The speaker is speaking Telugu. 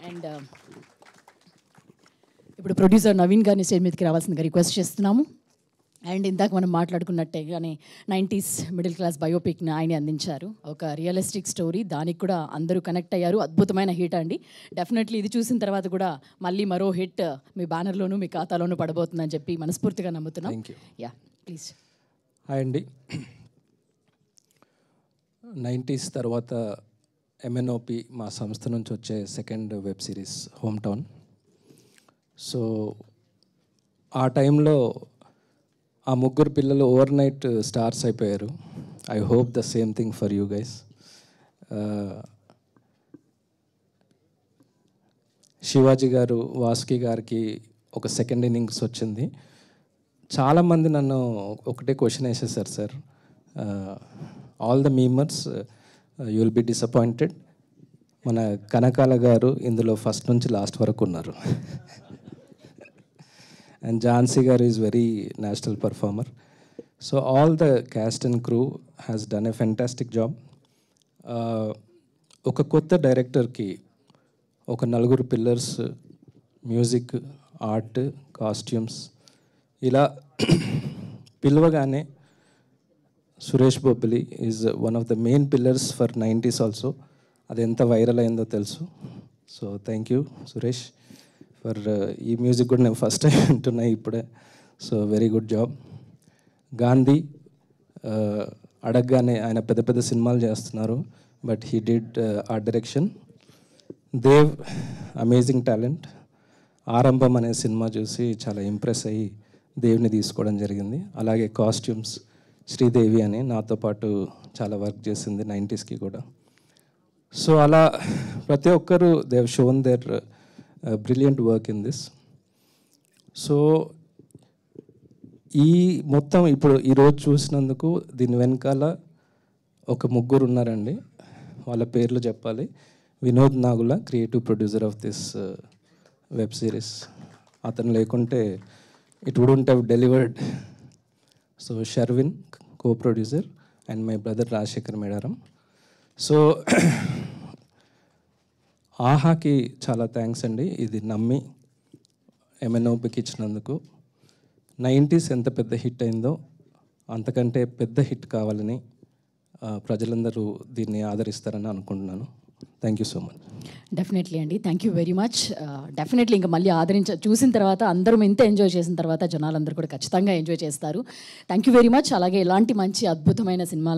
అండ్ ఇప్పుడు ప్రొడ్యూసర్ నవీన్ గారిని స్టేజ్ మీదకి రావాల్సిందిగా రిక్వెస్ట్ చేస్తున్నాము. అండ్ ఇందాక మనం మాట్లాడుకున్నట్టేగానే 90s మిడిల్ క్లాస్ బయోపిక్ని ఆయన అందించారు. ఒక రియలిస్టిక్ స్టోరీ, దానికి కూడా అందరూ కనెక్ట్ అయ్యారు. అద్భుతమైన హిట్ అండి. డెఫినెట్లీ ఇది చూసిన తర్వాత కూడా మళ్ళీ మరో హిట్ మీ బ్యానర్లోనూ మీ ఖాతాలోనూ పడబోతుందని చెప్పి మనస్ఫూర్తిగా నమ్ముతున్నాం. Yeah please. హాయ్ అండి. 90s తర్వాత ఎంఎన్ఓపి మా సంస్థ నుంచి వచ్చే second web series home town. So ఆ టైంలో ఆ ముగ్గురు పిల్లలు ఓవర్ నైట్ స్టార్స్ అయిపోయారు. I hope the same thing for you guys. Shivaji గారు, వాసుకి గారికి ఒక సెకండ్ ఇన్నింగ్స్ వచ్చింది. చాలామంది నన్ను ఒకటే క్వశ్చన్ వేసేసారు, sir all the memers you will be disappointed. మన కనకాల గారు ఇందులో ఫస్ట్ నుంచి లాస్ట్ వరకు ఉన్నారు. అండ్ ఝాన్సీ గారు is very national performer. So all the cast and crew has done a fantastic job. ఒక కొత్త డైరెక్టర్కి ఒక నలుగురు పిల్లర్స్, మ్యూజిక్, ఆర్ట్, కాస్ట్యూమ్స్ ఇలా పిలవగానే Suresh Bobbili is one of the main pillars for 90s also. అది ఎంత వైరల్ అయిందో తెలుసు. So thank you Suresh for ఈ మ్యూజిక్ కూడా నేను ఫస్ట్ టైం వింటున్నాయి ఇప్పుడే. So very good job. Gandhi అడగగానే ఆయన పెద్ద పెద్ద సినిమాలు చేస్తున్నారు, but he did art direction. Dev amazing talent. Aarambham అనే సినిమా చూసి చాలా ఇంప్రెస్ అయ్యి దేవ్ని తీసుకోవడం జరిగింది. అలాగే కాస్ట్యూమ్స్ శ్రీదేవి అని నాతో పాటు చాలా వర్క్ చేసింది 90స్కి కూడా. సో అలా ప్రతి ఒక్కరు they have shown their brilliant work in this. So ఈ మొత్తం ఇప్పుడు ఈరోజు చూసినందుకు దీని వెనకాల ఒక ముగ్గురు ఉన్నారండి. వాళ్ళ పేర్లు చెప్పాలి. Vinod Nagula, creative producer of this web series. అతను లేకుంటే it wouldn't have delivered. So Sharvin co-producer and my brother Rajasekhar Medaram. So ఆహాకి చాలా థ్యాంక్స్ అండి, ఇది నమ్మి ఎంఎన్ఓపికి ఇచ్చినందుకు. 90s ఎంత పెద్ద హిట్ అయిందో అంతకంటే పెద్ద హిట్ కావాలని ప్రజలందరూ దీన్ని ఆదరిస్తారని అనుకుంటున్నాను. Thank you so much. Definitely అండి, thank you very much. Definitely ఇంకా మళ్ళీ చూసిన తర్వాత అందరం ఇంత ఎంజాయ్ చేసిన తర్వాత జనాలందరూ కూడా ఖచ్చితంగా ఎంజాయ్ చేస్తారు. Thank you very much. అలాగే ఇలాంటి మంచి అద్భుతమైన సినిమాలు